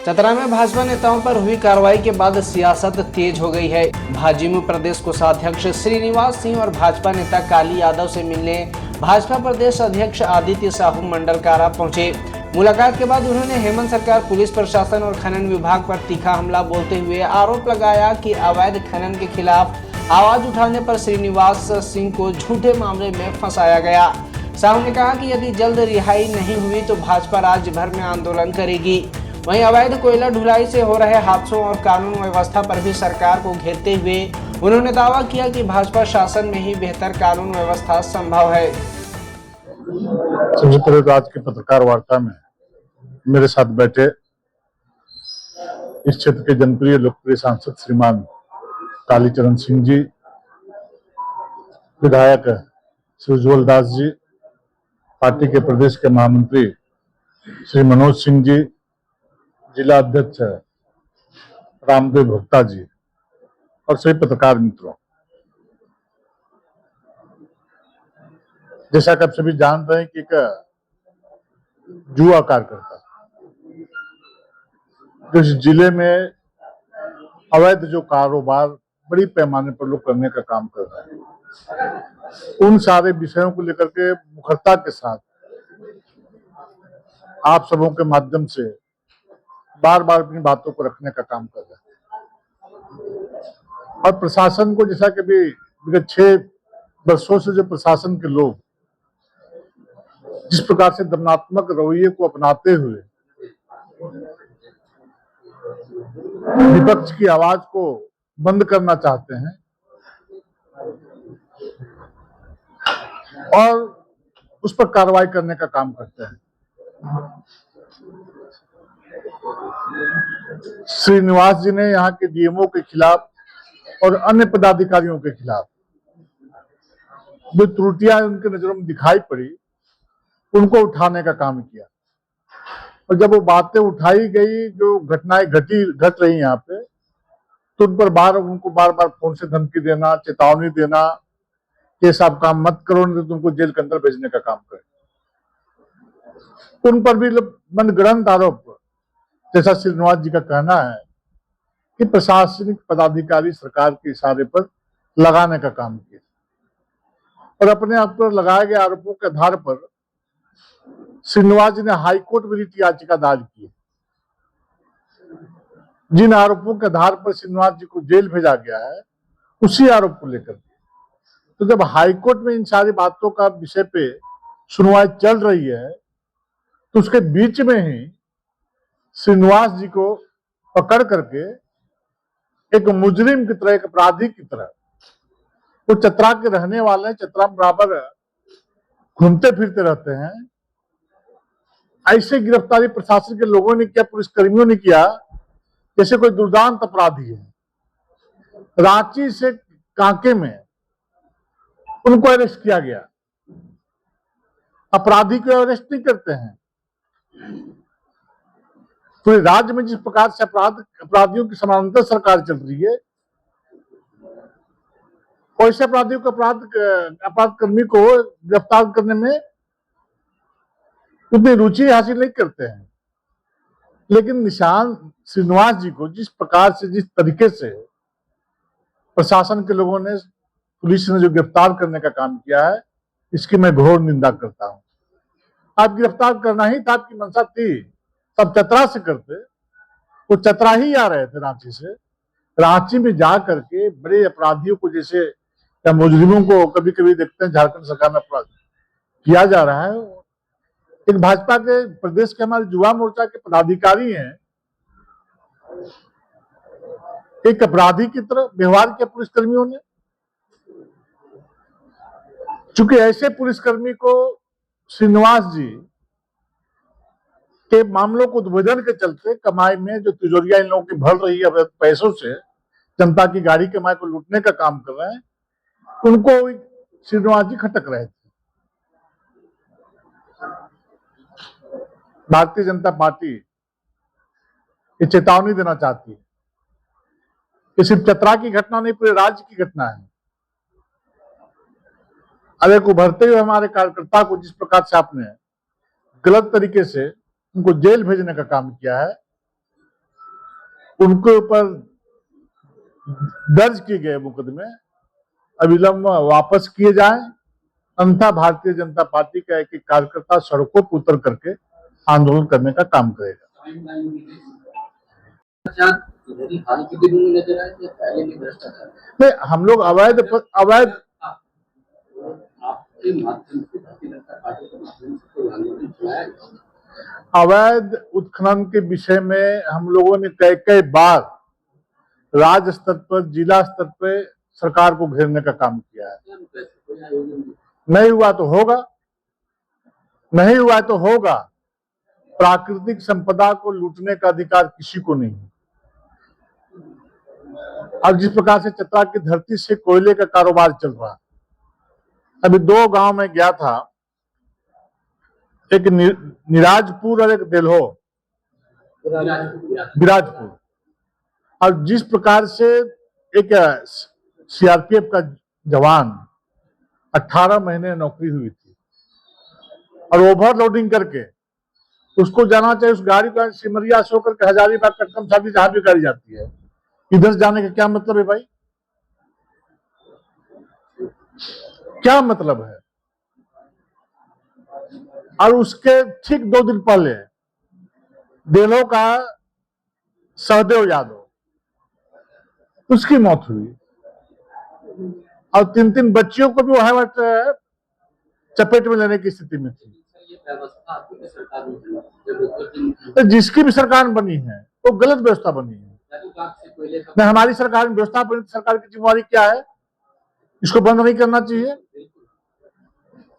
चतरा में भाजपा नेताओं पर हुई कार्रवाई के बाद सियासत तेज हो गई है। भाजपा प्रदेश कोषाध्यक्ष श्रीनिवास सिंह और भाजपा नेता काली यादव से मिलने भाजपा प्रदेश अध्यक्ष आदित्य साहू मंडल कारा पहुंचे। मुलाकात के बाद उन्होंने हेमंत सरकार, पुलिस प्रशासन और खनन विभाग पर तीखा हमला बोलते हुए आरोप लगाया कि अवैध खनन के खिलाफ आवाज उठाने पर श्रीनिवास सिंह को झूठे मामले में फंसाया गया। साहू ने कहा कि यदि जल्द रिहाई नहीं हुई तो भाजपा राज्य भर में आंदोलन करेगी। वहीं अवैध कोयला ढुलाई से हो रहे हादसों और कानून व्यवस्था पर भी सरकार को घेरते हुए उन्होंने दावा किया कि भाजपा शासन में ही बेहतर कानून व्यवस्था संभव है। सबसे पहले तो आज की पत्रकार वार्ता में मेरे साथ बैठे इस क्षेत्र के जनप्रिय लोकप्रिय सांसद श्रीमान कालीचरण सिंह जी, विधायक श्री उज्ज्वल दास जी, पार्टी के प्रदेश के महामंत्री श्री मनोज सिंह जी, जिला अध्यक्ष रामदेव भुक्ता जी और सभी पत्रकार मित्रों, जैसा कि आप सभी जान रहे हैं कि एक जुआ कार्यकर्ता जो इस जिले में अवैध जो कारोबार बड़ी पैमाने पर लोग करने का काम कर रहे हैं, उन सारे विषयों को लेकर के मुखरता के साथ आप सबों के माध्यम से बार बार अपनी बातों को रखने का काम कर रहे हैं। और प्रशासन को, जैसा कि भी विगत 6 वर्षों से जो प्रशासन के लोग जिस प्रकार से दमनात्मक रवैये को अपनाते हुए विपक्ष की आवाज को बंद करना चाहते हैं और उस पर कार्रवाई करने का काम करते हैं। श्रीनिवास जी ने यहाँ के डीएमओ के खिलाफ और अन्य पदाधिकारियों के खिलाफ जो त्रुटियां उनके नजरों में दिखाई पड़ी, उनको उठाने का काम किया। और जब वो बातें उठाई गई, जो घटनाएं घट रही यहाँ पे, तो उनको बार बार फोन से धमकी देना, चेतावनी देना कि ये सब काम मत करो, नहीं तो तुमको जेल के अंदर भेजने का काम करे। उन पर भी मनगढ़ंत आरोप, जैसा श्रीनिवास जी का कहना है कि प्रशासनिक पदाधिकारी सरकार के इशारे पर लगाने का काम किया और अपने आप पर लगाए गए आरोपों के आधार पर श्रीनिवास जी ने हाईकोर्ट में रिट याचिका दायर की। जिन आरोपों के आधार पर श्रीनिवास जी को जेल भेजा गया है, उसी आरोप को लेकर तो जब हाईकोर्ट में इन सारी बातों का विषय पे सुनवाई चल रही है, तो उसके बीच में ही श्रीनिवास जी को पकड़ करके एक मुजरिम की तरह, एक अपराधी की तरह, वो चतरा के रहने वाले हैं, चतरा बराबर घूमते फिरते रहते हैं, ऐसे गिरफ्तारी प्रशासन के लोगों ने किया, पुलिसकर्मियों ने किया जैसे कोई दुर्दांत अपराधी है। रांची से कांके में उनको अरेस्ट किया गया। अपराधी को अरेस्ट नहीं करते हैं। पूरे राज्य में जिस प्रकार से अपराधियों की समानांतर सरकार चल रही है, वैसे अपराधियों को अपराध कर्मी को गिरफ्तार करने में उतनी रुचि हासिल नहीं करते हैं। लेकिन निशान श्रीनिवास जी को जिस प्रकार से, जिस तरीके से प्रशासन के लोगों ने, पुलिस ने जो गिरफ्तार करने का काम किया है, इसकी मैं घोर निंदा करता हूं। आप गिरफ्तार करना ही था, आपकी मंशा थी, तब चतरा से करते। वो चतरा ही आ रहे थे रांची से, रांची में जा करके बड़े अपराधियों को, जैसे या मुजरिमों को कभी कभी देखते हैं झारखंड सरकार में अपराध किया जा रहा है। एक भाजपा के प्रदेश के हमारे युवा मोर्चा के पदाधिकारी हैं, एक अपराधी की तरह व्यवहार किया पुलिसकर्मियों ने। चूंकि ऐसे पुलिसकर्मी को श्रीनिवास जी के मामलों को उद्भेदन के चलते कमाई में जो तिजोरियां इन लोगों की भर रही है पैसों से, जनता की गाड़ी कमाई को लूटने का काम कर रहे हैं, उनको श्रीनिवास जी खटक रहे थे। भारतीय जनता पार्टी ये चेतावनी देना चाहती है। ये सिर्फ चतरा की घटना नहीं, पूरे राज्य की घटना है। अब एक उभरते हुए हमारे कार्यकर्ता को जिस प्रकार से आपने गलत तरीके से उनको जेल भेजने का काम किया है, उनके ऊपर दर्ज किए गए मुकदमे अविलंब वापस किए जाएं, अन्यथा भारतीय जनता पार्टी का एक एक कार्यकर्ता सड़कों पर उतर करके आंदोलन करने का काम करेगा। हाल के दिनों में नजर आए थे, पहले भी भ्रष्टाचार नहीं, हम लोग अवैध आपके माध्यम से भारतीय जनता पार्टी के माध्यम से कोई आंदोलन चलाया गया? अवैध उत्खनन के विषय में हम लोगों ने कई कई बार राज्य स्तर पर, जिला स्तर पर सरकार को घेरने का काम किया है। नहीं हुआ तो होगा, नहीं हुआ तो होगा। प्राकृतिक संपदा को लूटने का अधिकार किसी को नहीं है। अब जिस प्रकार से चतरा की धरती से कोयले का कारोबार चल रहा है, अभी 2 गांव में गया था, एक निराजपुर और एक देल्हो विराजपुर। और जिस प्रकार से एक सीआरपीएफ का जवान 18 महीने नौकरी हुई थी और ओवरलोडिंग करके उसको जाना चाहिए, उस गाड़ी का सिमरिया से होकर के हजारीबाग कटकम साहब जहां भी गाड़ी जाती है, इधर जाने का क्या मतलब है भाई? क्या मतलब है? और उसके ठीक 2 दिन पहले देल्हो का सहदेव यादव, उसकी मौत हुई और 3 बच्चियों को भी वहां चपेट में लेने की स्थिति में थी। जिसकी भी सरकार बनी है वो गलत व्यवस्था बनी है। नहीं, हमारी सरकार में व्यवस्था बनी, सरकार की जिम्मेवारी क्या है? इसको बंद नहीं करना चाहिए।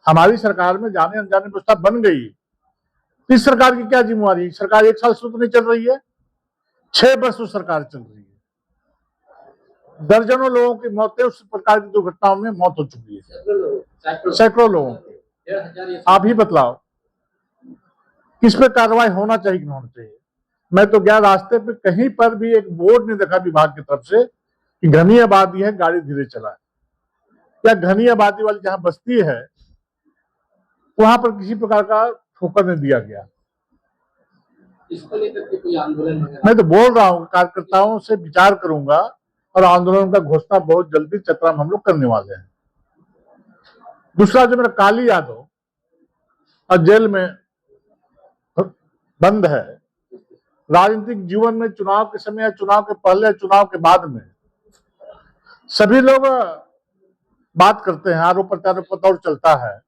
हमारी सरकार में जाने अनजाने व्यवस्था बन गई, इस सरकार की क्या जिम्मेवारी? सरकार 1 साल से तो नहीं चल रही है, 6 वर्ष से सरकार चल रही है। दर्जनों लोगों की मौतें उस प्रकार की दुर्घटनाओं में मौत हो चुकी है, सैकड़ों लोगों की। आप ही बतलाओ किस पे कार्रवाई होना चाहिए कि नहीं होना चाहिए? मैं तो गया, रास्ते पे कहीं पर भी एक बोर्ड नहीं देखा विभाग की तरफ से कि घनी आबादी है, गाड़ी धीरे चलाए, या घनी आबादी वाली जहां बस्ती है वहां पर किसी प्रकार का ठोकर नहीं दिया गया। इसको लेकर के कोई आंदोलन? मैं तो बोल रहा हूँ, कार्यकर्ताओं से विचार करूंगा और आंदोलन का घोषणा बहुत जल्दी चतरा में हम लोग करने वाले हैं। दूसरा, जो मेरा काली यादव और जेल में बंद है, राजनीतिक जीवन में चुनाव के समय, चुनाव के पहले, चुनाव के बाद में सभी लोग बात करते हैं, आरोप प्रत्यारोप का दौर चलता है,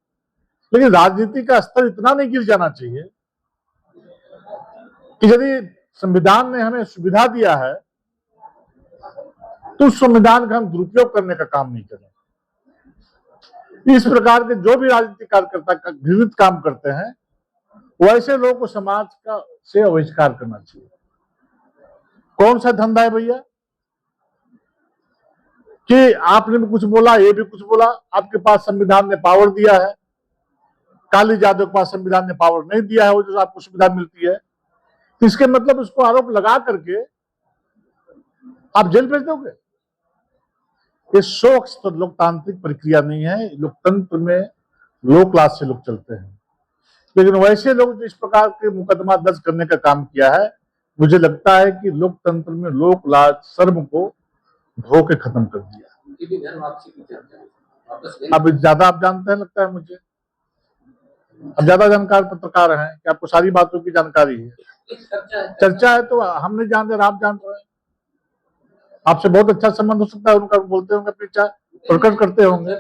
लेकिन राजनीति का स्तर इतना नहीं गिर जाना चाहिए कि यदि संविधान ने हमें सुविधा दिया है तो उस संविधान का हम दुरुपयोग करने का काम नहीं करें। इस प्रकार के जो भी राजनीतिक कार्यकर्ता घृणित काम करते हैं, वैसे लोगों को समाज का से बहिष्कार करना चाहिए। कौन सा धंधा है भैया कि आपने भी कुछ बोला, ये भी कुछ बोला? आपके पास संविधान ने पावर दिया है, काली यादव के पास संविधान ने पावर नहीं दिया है, वो जो आपको सुविधा मिलती है, तो इसके मतलब उसको आरोप लगा करके आप जेल भेज दोगे? ये शोक तो लोकतांत्रिक प्रक्रिया नहीं है। लोकतंत्र में लो क्लास से लोग चलते हैं, लेकिन वैसे लोग जो इस प्रकार के मुकदमा दर्ज करने का काम किया है, मुझे लगता है कि लोकतंत्र में लोक लाज शर्म को धो के खत्म कर दिया। अब ज्यादा आप जानते हैं लगता है मुझे, अब ज्यादा जानकार पत्रकार हैं कि आपको सारी बातों की जानकारी है। चर्चा है तो हम नहीं जान रहे, आप जान रहे हैं। आपसे बहुत अच्छा संबंध हो सकता है उनका, बोलते होंगे, अपनी इच्छा प्रकट करते होंगे।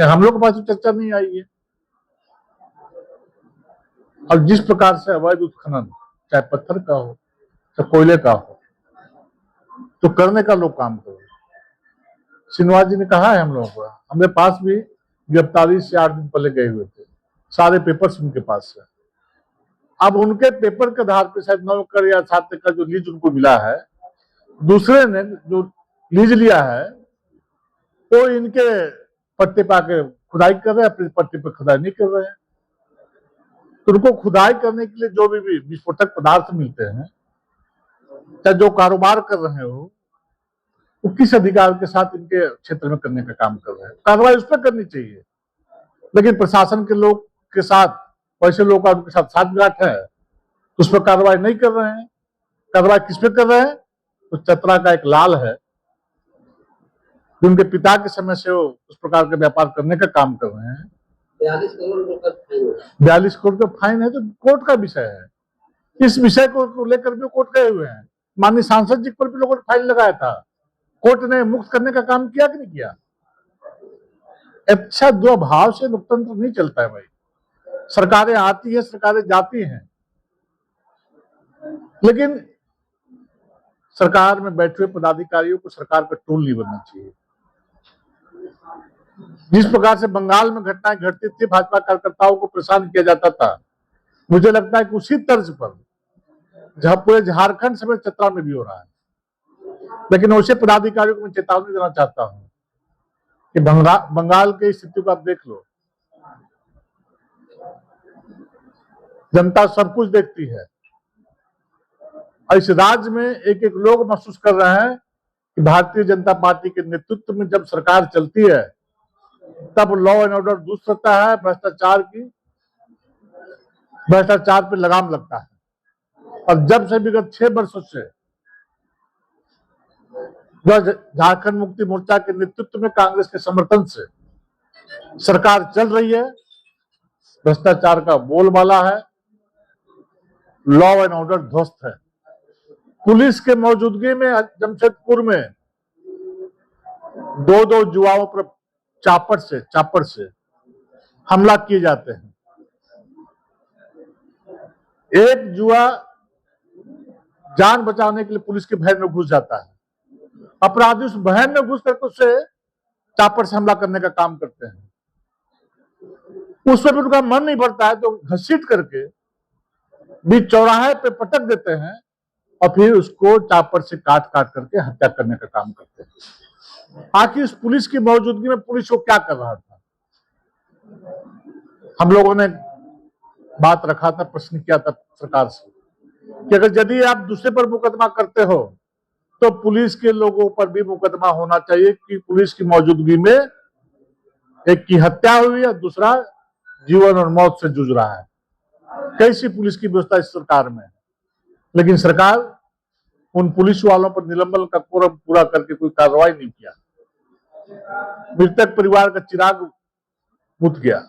हम लोग के पास तो चर्चा नहीं आई है। और जिस प्रकार से अवैध उत्खनन, चाहे पत्थर का हो चाहे कोयले का हो, तो करने का लोग काम करो। श्रीनिवास जी ने कहा है हम लोगों को, हमारे पास भी गिरफ्तारी से 8 दिन पहले गए हुए थे, सारे पेपर्स उनके पास है। अब उनके पेपर के आधार पर शायद 9 एकड़ या 7 एकड़ जो लीज उनको मिला है, दूसरे ने जो लीज लिया है वो इनके पट्टे पे आके खुदाई कर रहे हैं, अपने पट्टे पे खुदाई नहीं कर रहे हैं। तो उनको खुदाई करने के लिए जो भी विस्फोटक पदार्थ मिलते हैं, चाहे जो कारोबार कर रहे हो, वो किस अधिकार के साथ इनके क्षेत्र में करने का काम कर रहे हैं? कार्रवाई उस पर करनी चाहिए, लेकिन प्रशासन के लोग के साथ, वैसे लोग का उनके साथ साठगांठ है, उस पर कार्रवाई नहीं कर रहे हैं। कार्रवाई किस पे कर रहे हैं? तो चतरा का एक लाल है, उनके पिता के समय से वो उस प्रकार के व्यापार करने का काम कर रहे हैं। 42 करोड़ रुपए का फाइन होगा। 42 करोड़ का फाइन है तो कोर्ट का विषय है। इस विषय को लेकर भी कोर्ट गए हुए हैं। माननीय सांसद जी पर भी लोगों ने फाइन लगाया था। कोर्ट ने मुक्त करने का काम किया कि नहीं किया? अच्छा दुभाव से लोकतंत्र नहीं चलता है भाई। सरकारें आती है, सरकारें जाती हैं, लेकिन सरकार में बैठे हुए पदाधिकारियों को सरकार का टूल नहीं बनना चाहिए। जिस प्रकार से बंगाल में घटनाएं घटती थी, भाजपा कार्यकर्ताओं को परेशान किया जाता था, मुझे लगता है कि उसी तर्ज पर जहां पूरे झारखंड समेत चतरा में भी हो रहा है। लेकिन उसे पदाधिकारियों को मैं चेतावनी देना चाहता हूं कि बंगाल की स्थिति को आप देख लो। जनता सब कुछ देखती है और इस राज्य में एक एक लोग महसूस कर रहे हैं कि भारतीय जनता पार्टी के नेतृत्व में जब सरकार चलती है तब लॉ एंड ऑर्डर दुरुस्त रहता है, भ्रष्टाचार पे लगाम लगता है। और जब से विगत 6 वर्षों से झारखंड मुक्ति मोर्चा के नेतृत्व में कांग्रेस के समर्थन से सरकार चल रही है, भ्रष्टाचार का बोलबाला है, लॉ एंड ऑर्डर ध्वस्त है। पुलिस के मौजूदगी में जमशेदपुर में 2 युवाओं पर चापड़ से हमला किए जाते हैं। एक युवा जान बचाने के लिए पुलिस के भैन में घुस जाता है। अपराधी उस बहन में घुस करके उससे चापड़ से हमला करने का काम करते हैं। उस पर भी उनका मन नहीं भरता है तो घसीट करके बीच चौराहे पे पटक देते हैं और फिर उसको चापड़ से काट करके हत्या करने का काम करते हैं। आखिर इस पुलिस की मौजूदगी में पुलिस को क्या कर रहा था? हम लोगों ने बात रखा था, प्रश्न किया था सरकार से कि अगर यदि आप दूसरे पर मुकदमा करते हो तो पुलिस के लोगों पर भी मुकदमा होना चाहिए कि पुलिस की मौजूदगी में एक की हत्या हुई है, दूसरा जीवन और मौत से जूझ रहा है। कैसी पुलिस की व्यवस्था इस सरकार में? लेकिन सरकार उन पुलिस वालों पर निलंबन का कोरम पूरा करके कोई कार्रवाई नहीं किया। मृतक परिवार का चिराग बुझ गया।